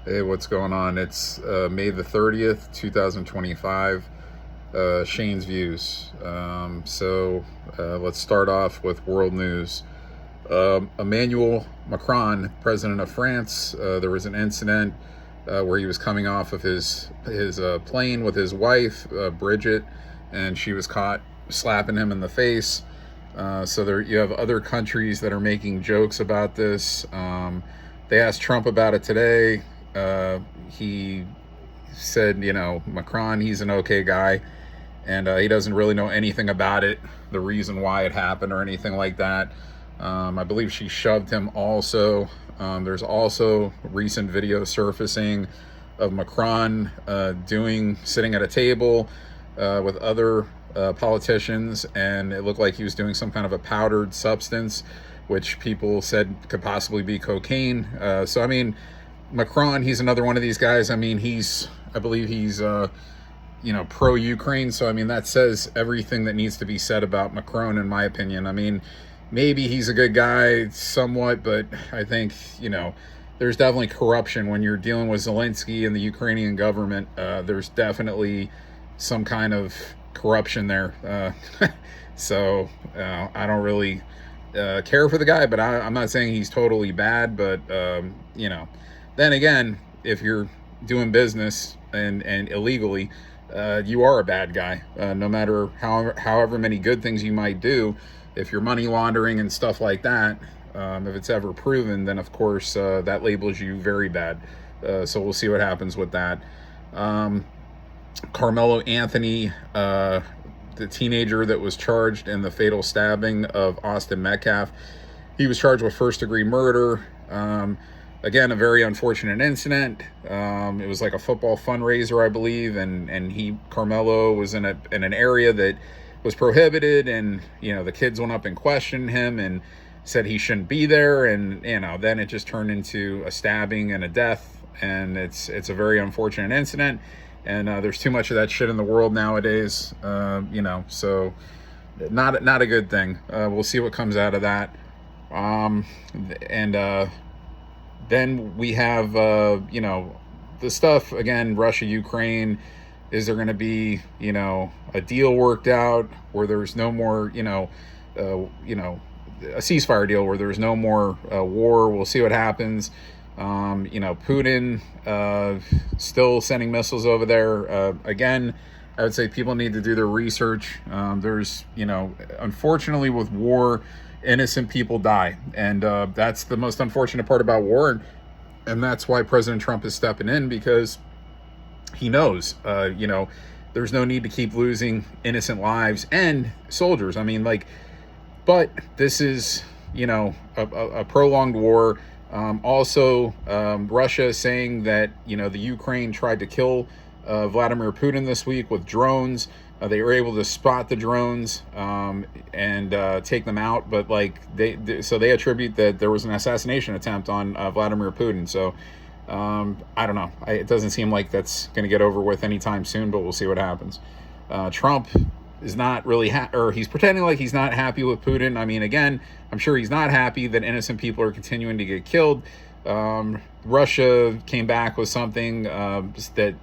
Hey, what's going on? It's May the 30th, 2025. Shane's Views. Let's start off with world news. Emmanuel Macron, president of France, there was an incident where he was coming off of his plane with his wife, Bridget, and she was caught slapping him in the face. So there, you have other countries that are making jokes about this. They asked Trump about it today. He said, Macron, he's an okay guy, and he doesn't really know anything about it, the reason why it happened or anything like that. I believe she shoved him also. There's also recent video surfacing of Macron sitting at a table with other politicians, and it looked like he was doing some kind of a powdered substance, which people said could possibly be cocaine. Macron, he's another one of these guys. I believe he's pro-Ukraine. So, that says everything that needs to be said about Macron, in my opinion. Maybe he's a good guy somewhat, but I think, there's definitely corruption when you're dealing with Zelensky and the Ukrainian government. There's definitely some kind of corruption there. I don't really care for the guy, but I'm not saying he's totally bad, but, then again, if you're doing business and illegally, you are a bad guy. No matter however many good things you might do, if you're money laundering and stuff like that, if it's ever proven, then of course that labels you very bad. So we'll see what happens with that. Carmelo Anthony, the teenager that was charged in the fatal stabbing of Austin Metcalf, he was charged with first-degree murder. Again, a very unfortunate incident. It was like a football fundraiser, I believe, and Carmelo was in an area that was prohibited, and the kids went up and questioned him and said he shouldn't be there, and then it just turned into a stabbing and a death, and it's a very unfortunate incident, and there's too much of that shit in the world nowadays, so not a good thing. We'll see what comes out of that, then we have, the stuff, again, Russia, Ukraine. Is there going to be, a deal worked out where there's no more, a ceasefire deal where there's no more war? We'll see what happens. Putin still sending missiles over there. Again, I would say people need to do their research. There's, unfortunately with war, innocent people die, and that's the most unfortunate part about war, and that's why President Trump is stepping in, because he knows there's no need to keep losing innocent lives and soldiers. But this is a prolonged war. Russia is saying that the Ukraine tried to kill Vladimir Putin this week with drones. They were able to spot the drones and take them out, but they attribute that there was an assassination attempt on Vladimir Putin. So I don't know. It doesn't seem like that's going to get over with anytime soon, but we'll see what happens. Trump is not really or he's pretending like he's not happy with Putin. Again, I'm sure he's not happy that innocent people are continuing to get killed. Russia came back with something that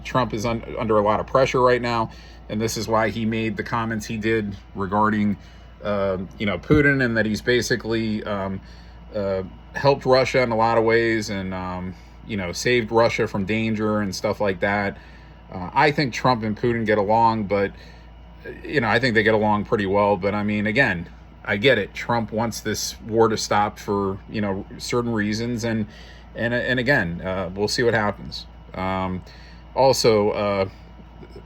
Trump is under a lot of pressure right now, and this is why he made the comments he did regarding Putin, and that he's basically helped Russia in a lot of ways, and saved Russia from danger and stuff like that. I think Trump and Putin get along, but I think they get along pretty well. But again, I get it. Trump wants this war to stop for certain reasons, and again, we'll see what happens.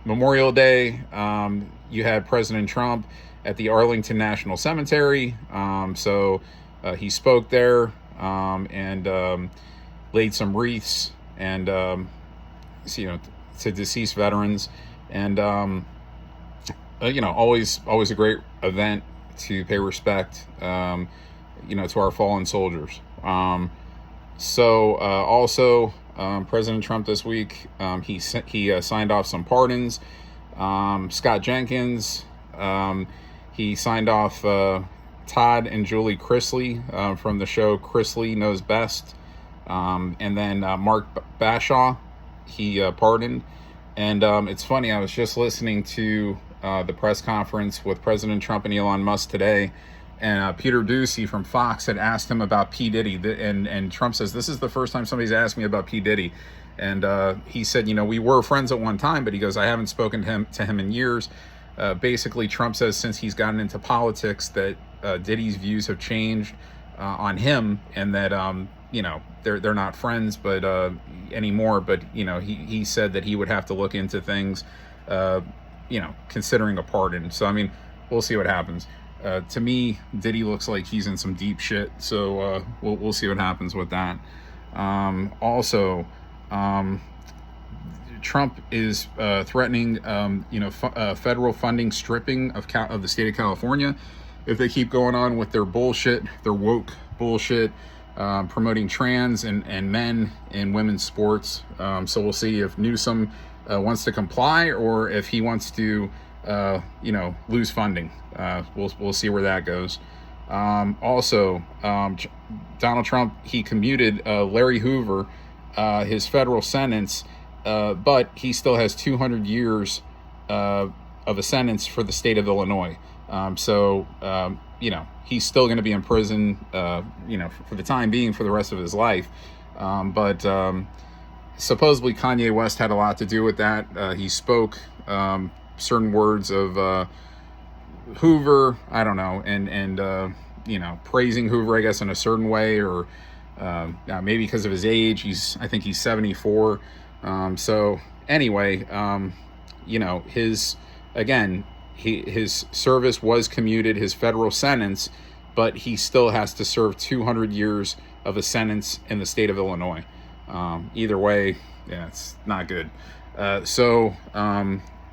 Memorial Day, you had President Trump at the Arlington National Cemetery. He spoke there and laid some wreaths and to deceased veterans, and always a great event to pay respect to our fallen soldiers. President Trump this week, he signed off some pardons. Scott Jenkins, he signed off Todd and Julie Chrisley from the show Chrisley Knows Best. And then Mark Bashaw, he pardoned. And it's funny, I was just listening to the press conference with President Trump and Elon Musk today, and Peter Doocy from Fox had asked him about P. Diddy, and Trump says, this is the first time somebody's asked me about P. Diddy. And he said, we were friends at one time, but he goes, I haven't spoken to him in years. Basically, Trump says since he's gotten into politics that Diddy's views have changed on him, and that they're not friends but anymore. But he said that he would have to look into things, considering a pardon. So I mean, we'll see what happens. To me, Diddy looks like he's in some deep shit. So we'll see what happens with that. Also, Trump is threatening, federal funding stripping of the state of California if they keep going on with their bullshit, their woke bullshit, promoting trans and men in women's sports. So we'll see if Newsom wants to comply or if he wants to, lose funding. We'll see where that goes. Also, Donald Trump, he commuted Larry Hoover, his federal sentence, but he still has 200 years of a sentence for the state of Illinois. He's still going to be in prison, for the time being, for the rest of his life. But supposedly Kanye West had a lot to do with that. He spoke certain words of Hoover, I don't know, and praising Hoover, I guess, in a certain way, or maybe because of his age. I think he's 74. So anyway, his service was commuted, his federal sentence, but he still has to serve 200 years of a sentence in the state of Illinois. Either way, yeah, it's not good.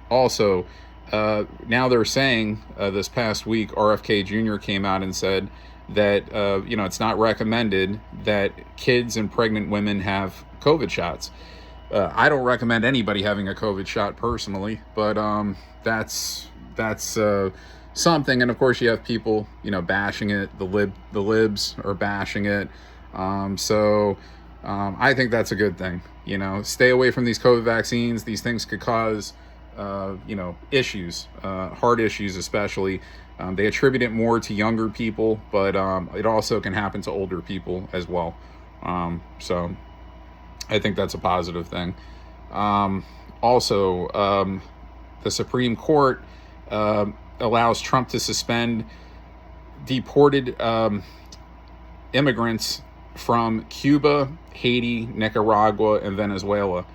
Also, now they're saying this past week, RFK Jr. came out and said that, it's not recommended that kids and pregnant women have COVID shots. I don't recommend anybody having a COVID shot personally, but that's something. And of course, you have people, bashing it. The libs are bashing it. I think that's a good thing. Stay away from these COVID vaccines. These things could cause, issues, heart issues especially. They attribute it more to younger people, but it also can happen to older people as well. So I think that's a positive thing. Also, the Supreme Court allows Trump to suspend deported immigrants from Cuba, Haiti, Nicaragua, and Venezuela.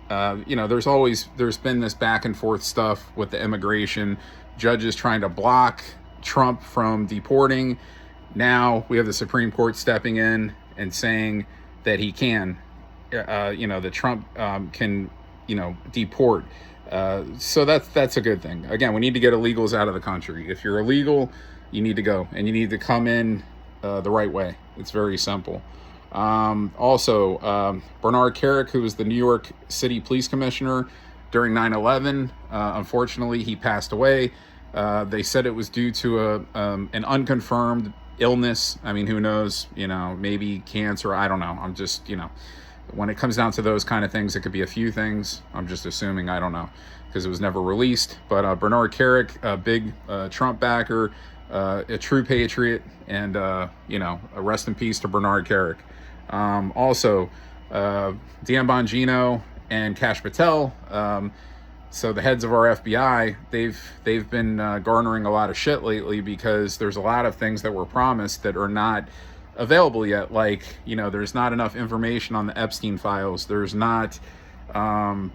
There's been this back and forth stuff with the immigration, judges trying to block Trump from deporting. Now we have the Supreme Court stepping in and saying that he can, that Trump can, deport. So that's a good thing. Again, we need to get illegals out of the country. If you're illegal, you need to go, and you need to come in the right way. It's very simple. Also, Bernard Kerik, who was the New York City Police Commissioner during 9/11, unfortunately, he passed away. They said it was due to an unconfirmed illness. I mean, who knows? Maybe cancer. I don't know. I'm just, when it comes down to those kind of things, it could be a few things. I'm just assuming. I don't know, because it was never released. But Bernard Kerik, a big Trump backer, a true patriot, and a rest in peace to Bernard Kerik. Also, Dan Bongino and Kash Patel, so the heads of our FBI, they've been garnering a lot of shit lately because there's a lot of things that were promised that are not available yet. Like, there's not enough information on the Epstein files. There's not, they're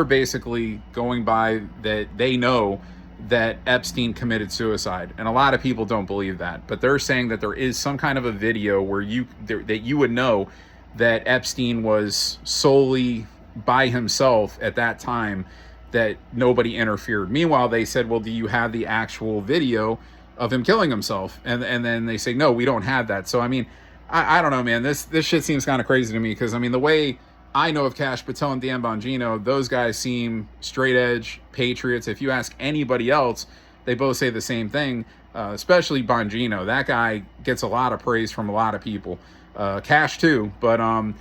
basically going by that they know that Epstein committed suicide, and a lot of people don't believe that, but they're saying that there is some kind of a video where that you would know that Epstein was solely by himself at that time, that nobody interfered. Meanwhile, they said, well, do you have the actual video of him killing himself? And then they say, no, we don't have that. So I mean, I don't know, man, this shit seems kind of crazy to me, because I mean, the way I know of Kash Patel and Dan Bongino, those guys seem straight edge patriots. If you ask anybody else, they both say the same thing. Especially Bongino, that guy gets a lot of praise from a lot of people, Cash too. But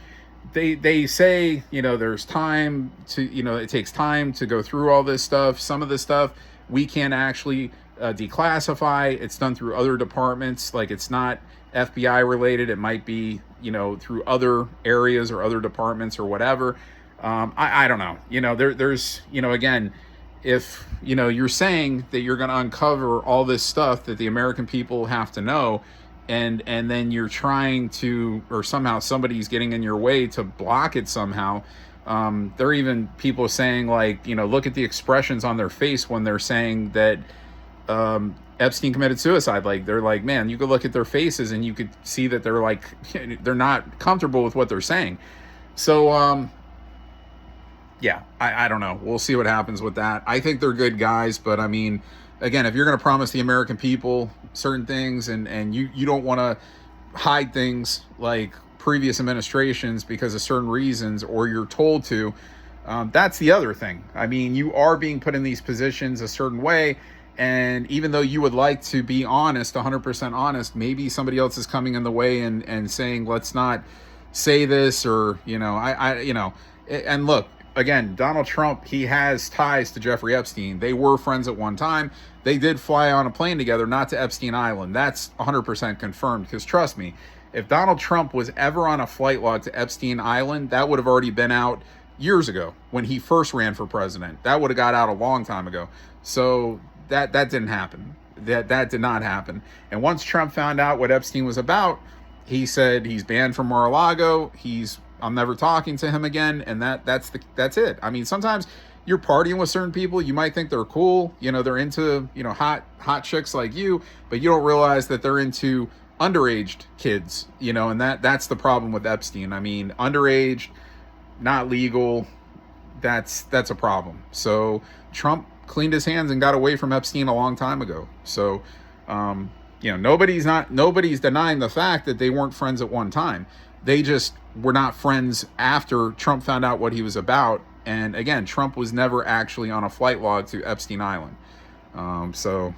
they say, there's time to, it takes time to go through all this stuff. Some of this stuff we can't actually declassify. It's done through other departments. Like, it's not FBI related. It might be, through other areas or other departments or whatever. I don't know. There's, again, if, you're saying that you're going to uncover all this stuff that the American people have to know, and then you're trying to, or somehow somebody's getting in your way to block it somehow. There are even people saying, like, look at the expressions on their face when they're saying that Epstein committed suicide. Like, they're like, man, you could look at their faces and you could see that they're like, they're not comfortable with what they're saying. So, yeah, I don't know. We'll see what happens with that. I think they're good guys, but I mean, again, if you're going to promise the American people certain things and you don't want to hide things like previous administrations because of certain reasons, or you're told to, that's the other thing. I mean, you are being put in these positions a certain way, and even though you would like to be honest, 100% honest, maybe somebody else is coming in the way and saying, let's not say this, or, and look, again, Donald Trump, he has ties to Jeffrey Epstein. They were friends at one time. They did fly on a plane together, not to Epstein Island. That's 100% confirmed, because trust me, if Donald Trump was ever on a flight log to Epstein Island, that would have already been out years ago when he first ran for president. That would have got out a long time ago. So that didn't happen. That did not happen. And once Trump found out what Epstein was about, he said he's banned from Mar-a-Lago. I'm never talking to him again, and that's it. I mean, sometimes you're partying with certain people, you might think they're cool, they're into, hot chicks like you, but you don't realize that they're into underage kids, and that's the problem with Epstein. I mean, underage, not legal, that's a problem. So Trump cleaned his hands and got away from Epstein a long time ago. So, nobody's denying the fact that they weren't friends at one time. They just were not friends after Trump found out what he was about. And again, Trump was never actually on a flight log to Epstein Island. So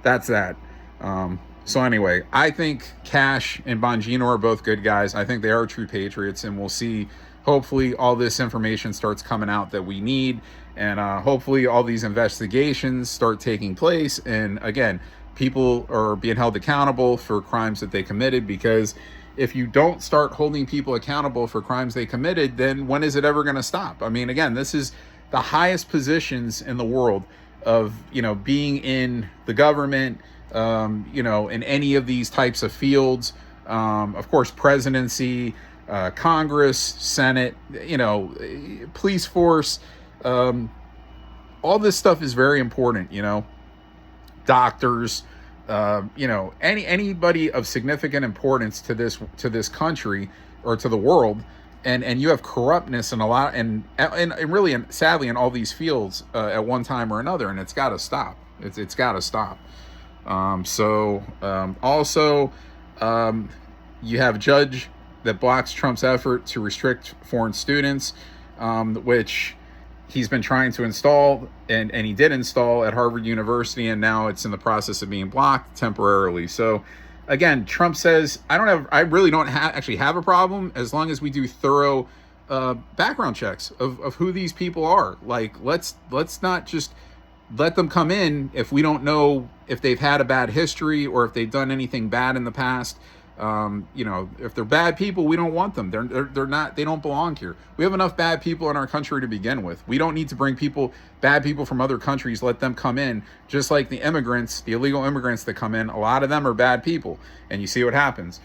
that's that. So anyway, I think Cash and Bongino are both good guys. I think they are true patriots, and we'll see. Hopefully all this information starts coming out that we need, and hopefully all these investigations start taking place. And again, people are being held accountable for crimes that they committed, because if you don't start holding people accountable for crimes they committed, then when is it ever going to stop? I mean, again, this is the highest positions in the world of, being in the government, in any of these types of fields. Of course, presidency, Congress, Senate, police force, all this stuff is very important, doctors, anybody of significant importance to this country or to the world, and you have corruptness in a lot, and really, and sadly, in all these fields at one time or another, and it's got to stop. It's got to stop. Also, you have a judge that blocks Trump's effort to restrict foreign students, which he's been trying to install, and he did install at Harvard University, and now it's in the process of being blocked temporarily. So again, Trump says, I really don't actually have a problem as long as we do thorough background checks of who these people are. Like, let's not just let them come in if we don't know if they've had a bad history or if they've done anything bad in the past. If they're bad people, we don't want them. They're not, they don't belong here. We have enough bad people in our country to begin with. We don't need to bring bad people from other countries, let them come in, just like the immigrants, the illegal immigrants that come in. A lot of them are bad people, and you see what happens.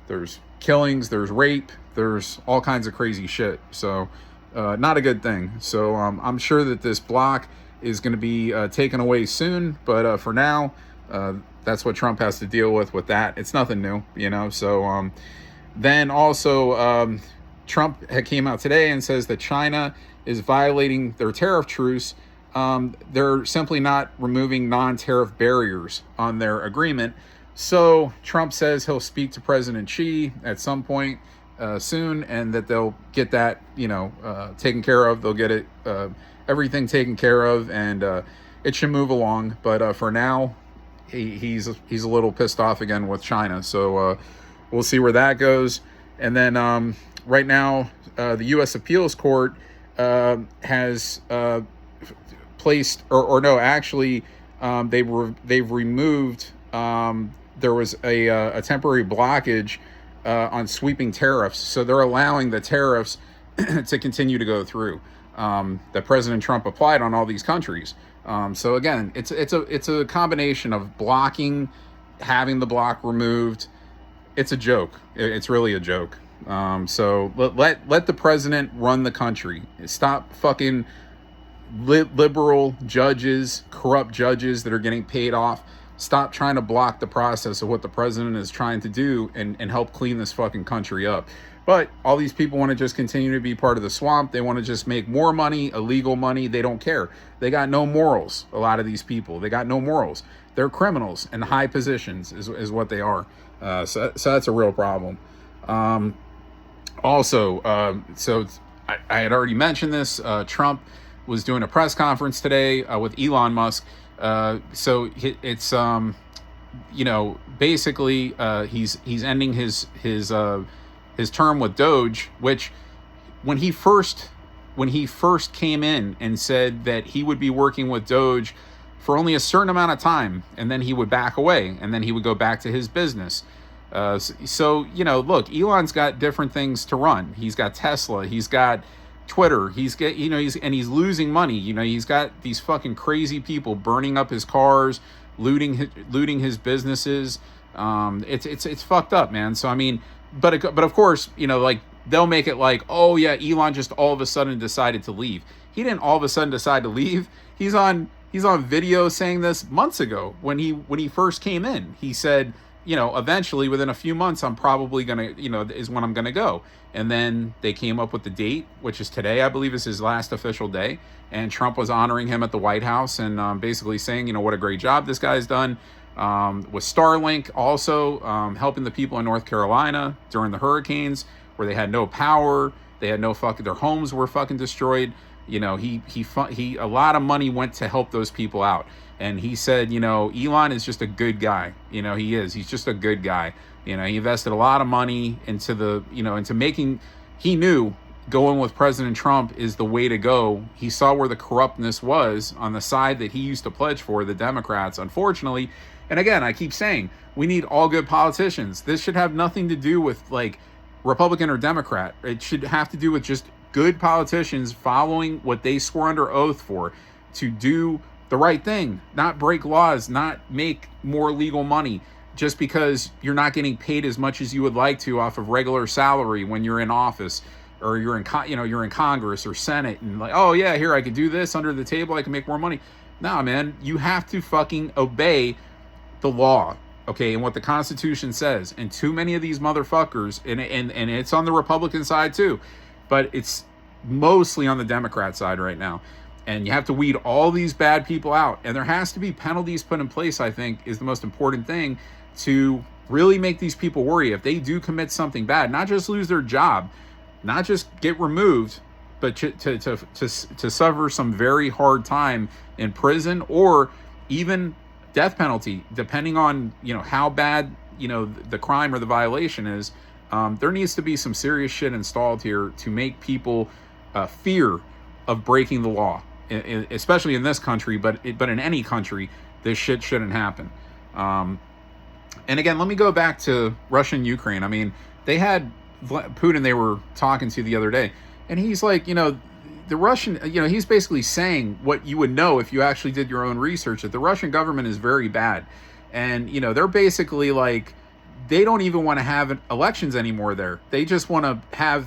There's killings, there's rape, there's all kinds of crazy shit. So, not a good thing. So, I'm sure that this block is going to be taken away soon, but for now, that's what Trump has to deal with that. It's nothing new, So then also Trump came out today and says that China is violating their tariff truce. They're simply not removing non-tariff barriers on their agreement. So Trump says he'll speak to President Xi at some point soon, and that they'll get that, taken care of. They'll get it, everything taken care of. And it should move along. But for now, he's a little pissed off again with China. So we'll see where that goes. And then right now, the U.S. Appeals Court has placed, or no, actually, they've removed. There was a temporary blockage on sweeping tariffs, so they're allowing the tariffs to continue to go through that President Trump applied on all these countries. So again, it's a combination of blocking, having the block removed. It's a joke. It's really a joke. So let the president run the country. Stop fucking liberal judges, corrupt judges that are getting paid off. Stop trying to block the process of what the president is trying to do and help clean this fucking country up. But all these people want to just continue to be part of the swamp. They want to just make more money, illegal money. They don't care. They got no morals, a lot of these people. They got no morals. They're criminals in high positions is what they are. So that's a real problem. So I had already mentioned this. Trump was doing a press conference today with Elon Musk. So it's basically he's ending his term with Doge, which when he first came in and said that he would be working with Doge for only a certain amount of time, and then he would back away, and then he would go back to his business. So look, Elon's got different things to run. He's got Tesla. He's got Twitter. He's losing money. He's got these fucking crazy people burning up his cars, looting his businesses. It's fucked up, man. So I mean, but of course, they'll make it like, oh yeah, Elon just all of a sudden decided to leave. He didn't all of a sudden decide to leave. He's on video saying this months ago when he first came in. He said, eventually within a few months, I'm probably going to, is when I'm going to go. And then they came up with the date, which is today, I believe is his last official day. And Trump was honoring him at the White House and basically saying, what a great job this guy's done. With Starlink also helping the people in North Carolina during the hurricanes where they had no power. They had their homes were fucking destroyed. He a lot of money went to help those people out. And he said, Elon is just a good guy. He is. He's just a good guy. He invested a lot of money into into making, he knew going with President Trump is the way to go. He saw where the corruptness was on the side that he used to pledge for, the Democrats, unfortunately. And again, I keep saying, we need all good politicians. This should have nothing to do with Republican or Democrat. It should have to do with just good politicians following what they swore under oath for, to do the right thing, not break laws, not make more legal money just because you're not getting paid as much as you would like to off of regular salary when you're in office or you're in Congress or Senate and oh yeah, here I could do this under the table, I can make more money. Nah, man, you have to fucking obey the law, okay, and what the Constitution says. And too many of these motherfuckers, and it's on the Republican side too, but it's mostly on the Democrat side right now. And you have to weed all these bad people out. And there has to be penalties put in place, I think, is the most important thing to really make these people worry. If they do commit something bad, not just lose their job, not just get removed, but to suffer some very hard time in prison or even death penalty, depending on, how bad, the crime or the violation is. There needs to be some serious shit installed here to make people fear of breaking the law. Especially in this country, but in any country, this shit shouldn't happen. And again, let me go back to Russia and Ukraine. I mean, they had Putin they were talking to the other day, and he's like, the Russian, he's basically saying what you would know if you actually did your own research, that the Russian government is very bad. And, they're basically like, they don't even want to have elections anymore there. They just want to have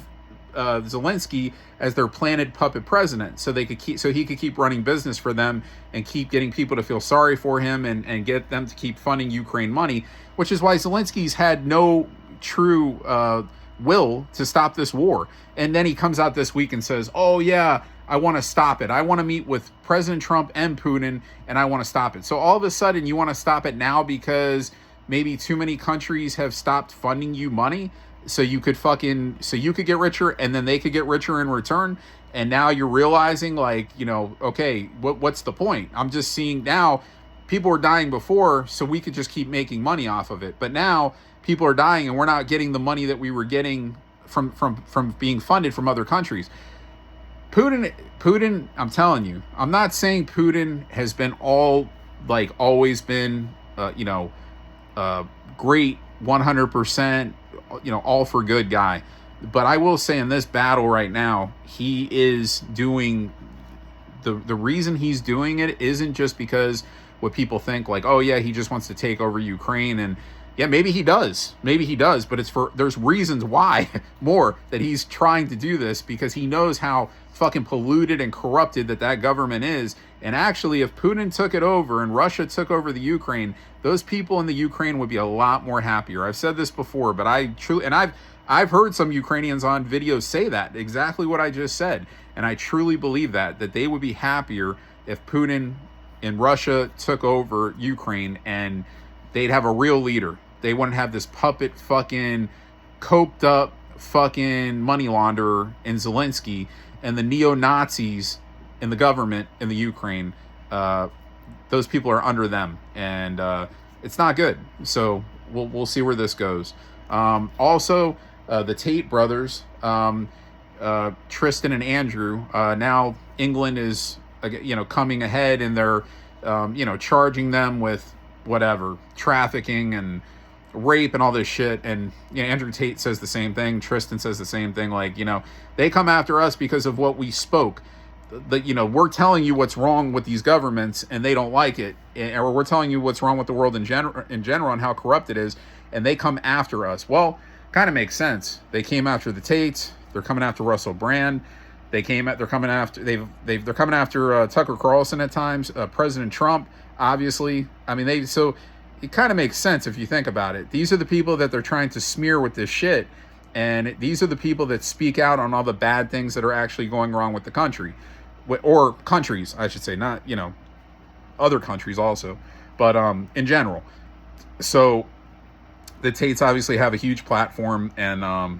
Zelensky as their planted puppet president, so he could keep running business for them and keep getting people to feel sorry for him and get them to keep funding Ukraine money, which is why Zelensky's had no true will to stop this war. And then he comes out this week and says, oh yeah, I want to stop it. I want to meet with President Trump and Putin and I want to stop it. So all of a sudden you want to stop it now because maybe too many countries have stopped funding you money? So you could get richer and then they could get richer in return. And now you're realizing, like, okay, what's the point? I'm just seeing now people were dying before, so we could just keep making money off of it. But now people are dying, and we're not getting the money that we were getting from being funded from other countries. Putin, I'm telling you, I'm not saying Putin has been always been, great 100%, all for good guy. But I will say in this battle right now, he is doing the reason he's doing it isn't just because what people think, like, oh yeah, he just wants to take over Ukraine. And yeah, maybe he does, but there's reasons why more that he's trying to do this, because he knows how fucking polluted and corrupted that government is. And actually, if Putin took it over and Russia took over the Ukraine, those people in the Ukraine would be a lot more happier. I've said this before, but I've heard some Ukrainians on videos say that exactly what I just said, and I truly believe that they would be happier if Putin and Russia took over Ukraine, and they'd have a real leader. They wouldn't have this puppet fucking coked up fucking money launderer in Zelensky and the neo-Nazis in the government in the Ukraine. Those people are under them, and it's not good. So we'll see where this goes. Also, the Tate brothers, Tristan and Andrew. Now England is coming ahead, and they're charging them with whatever trafficking and rape and all this shit. And Andrew Tate says the same thing. Tristan says the same thing. Like, they come after us because of what we spoke. We're telling you what's wrong with these governments, and they don't like it, or we're telling you what's wrong with the world in general and how corrupt it is, and they come after us. Well, kind of makes sense. They came after the Tates. They're coming after Russell Brand. They're coming after Tucker Carlson at times. President Trump, obviously. I mean, so it kind of makes sense if you think about it. These are the people that they're trying to smear with this shit, and these are the people that speak out on all the bad things that are actually going wrong with the country, or countries, I should say, not other countries also, but in general. So the Tates obviously have a huge platform, and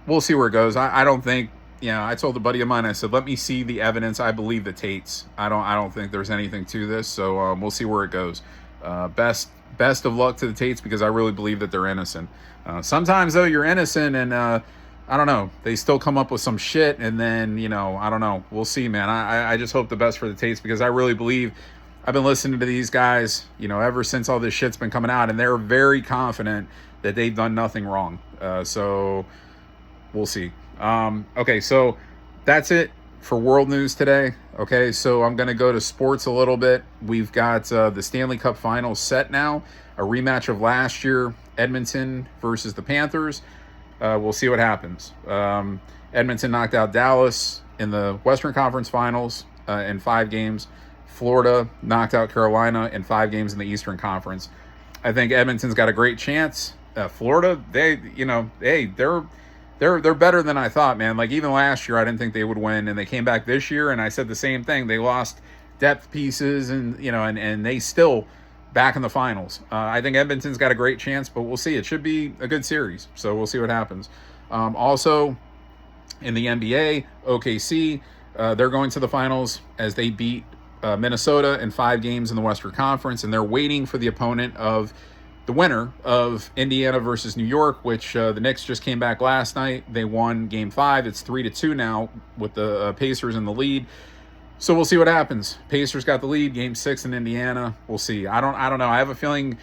we'll see where it goes. I don't think, I told a buddy of mine, I said, let me see the evidence. I believe the Tates. I don't think there's anything to this. So we'll see where it goes. Best of luck to the Tates, because I really believe that they're innocent. Sometimes though, you're innocent, and I don't know, they still come up with some shit, and then I don't know. We'll see, man. I just hope the best for the Tates, because I really believe, I've been listening to these guys, ever since all this shit's been coming out, and they're very confident that they've done nothing wrong. So we'll see. Okay, so that's it for world news today. Okay, so I'm going to go to sports a little bit. We've got the Stanley Cup Finals set now, a rematch of last year, Edmonton versus the Panthers. We'll see what happens. Edmonton knocked out Dallas in the Western Conference Finals in 5 games. Florida knocked out Carolina in 5 games in the Eastern Conference. I think Edmonton's got a great chance. Florida, they're better than I thought, man. Like, even last year, I didn't think they would win, and they came back this year, and I said the same thing. They lost depth pieces, and and they still back in the finals. I think Edmonton's got a great chance, but we'll see. It should be a good series, so we'll see what happens. Also, in the NBA, OKC, they're going to the finals as they beat Minnesota in 5 games in the Western Conference, and they're waiting for the opponent of the winner of Indiana versus New York, which the Knicks just came back last night. They won Game 5. It's 3-2 now with the Pacers in the lead. So we'll see what happens. Pacers got the lead. Game 6 in Indiana. We'll see. I don't know. I have a feeling.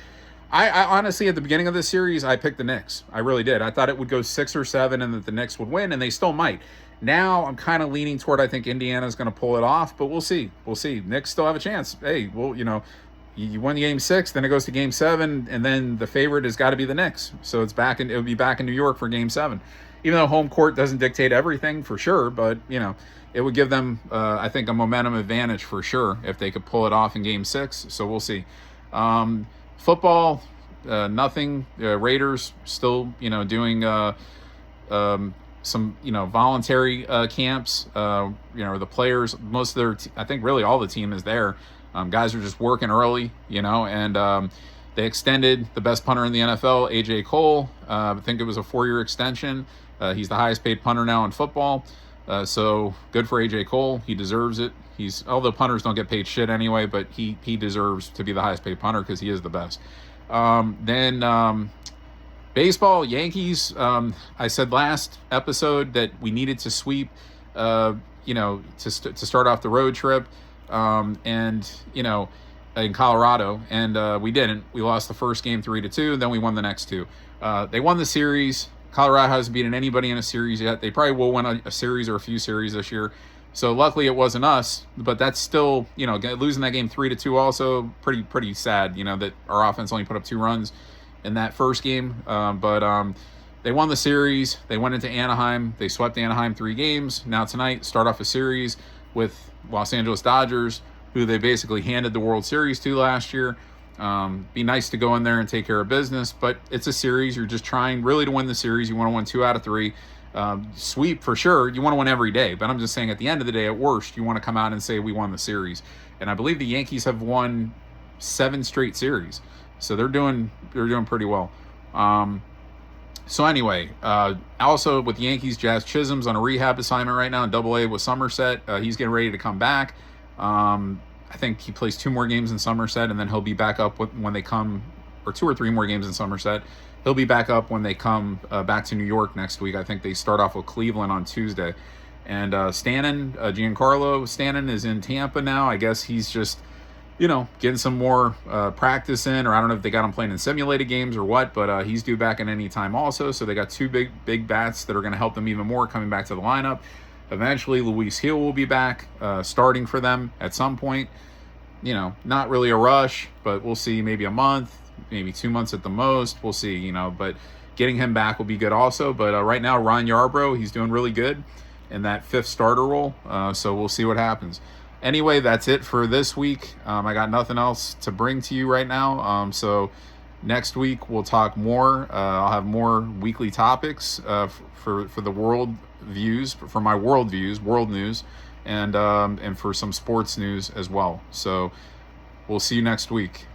I honestly, at the beginning of this series, I picked the Knicks. I really did. I thought it would go 6 or 7 and that the Knicks would win, and they still might. Now I'm kind of leaning toward, I think Indiana's going to pull it off, but we'll see. We'll see. Knicks still have a chance. Hey, well, you win Game 6, then it goes to Game 7, and then the favorite has got to be the Knicks. So it would be back in New York for Game 7. Even though home court doesn't dictate everything for sure, but it would give them, I think, a momentum advantage for sure if they could pull it off in Game 6. So we'll see. Football, nothing. Raiders still, doing some, voluntary camps. The players, most of I think really all the team is there. Guys are just working early, and they extended the best punter in the NFL, A.J. Cole. I think it was a 4-year extension. He's the highest paid punter now in football. So good for AJ Cole. He deserves it. Although punters don't get paid shit anyway, but he deserves to be the highest paid punter because he is the best. Then baseball, Yankees. I said last episode that we needed to sweep, to start off the road trip, and in Colorado, and we didn't. We lost the first game 3-2, and then we won the next two. They won the series. Colorado hasn't beaten anybody in a series yet. They probably will win a series or a few series this year. So luckily it wasn't us, but that's still, losing that game 3-2 also pretty sad, that our offense only put up 2 runs in that first game. But they won the series. They went into Anaheim. They swept Anaheim 3 games. Now tonight, start off a series with Los Angeles Dodgers, who they basically handed the World Series to last year. Be nice to go in there and take care of business, but it's a series. You're just trying really to win the series. You want to win 2 out of 3. Sweep for sure. You want to win every day, but I'm just saying at the end of the day, at worst, you want to come out and say we won the series. And I believe the Yankees have won 7 straight series, so they're doing pretty well. So anyway, also with the Yankees, Jazz Chisholm's on a rehab assignment right now in Double-A with Somerset. He's getting ready to come back. I think he plays 2 more games in Somerset, and then he'll be back up when they come, or 2 or 3 more games in Somerset. He'll be back up when they come back to New York next week. I think they start off with Cleveland on Tuesday. And Giancarlo Stanton is in Tampa now. I guess he's just, getting some more practice in, or I don't know if they got him playing in simulated games or what, but he's due back at any time also. So they got 2 big bats that are going to help them even more coming back to the lineup. Eventually, Luis Gil will be back, starting for them at some point. Not really a rush, but we'll see. Maybe a month, maybe 2 months at the most. We'll see, but getting him back will be good also. But right now, Ron Yarbrough, he's doing really good in that 5th starter role. So we'll see what happens. Anyway, that's it for this week. I got nothing else to bring to you right now. So next week, we'll talk more. I'll have more weekly topics for the world views, for my world news, and for some sports news as well. So we'll see you next week.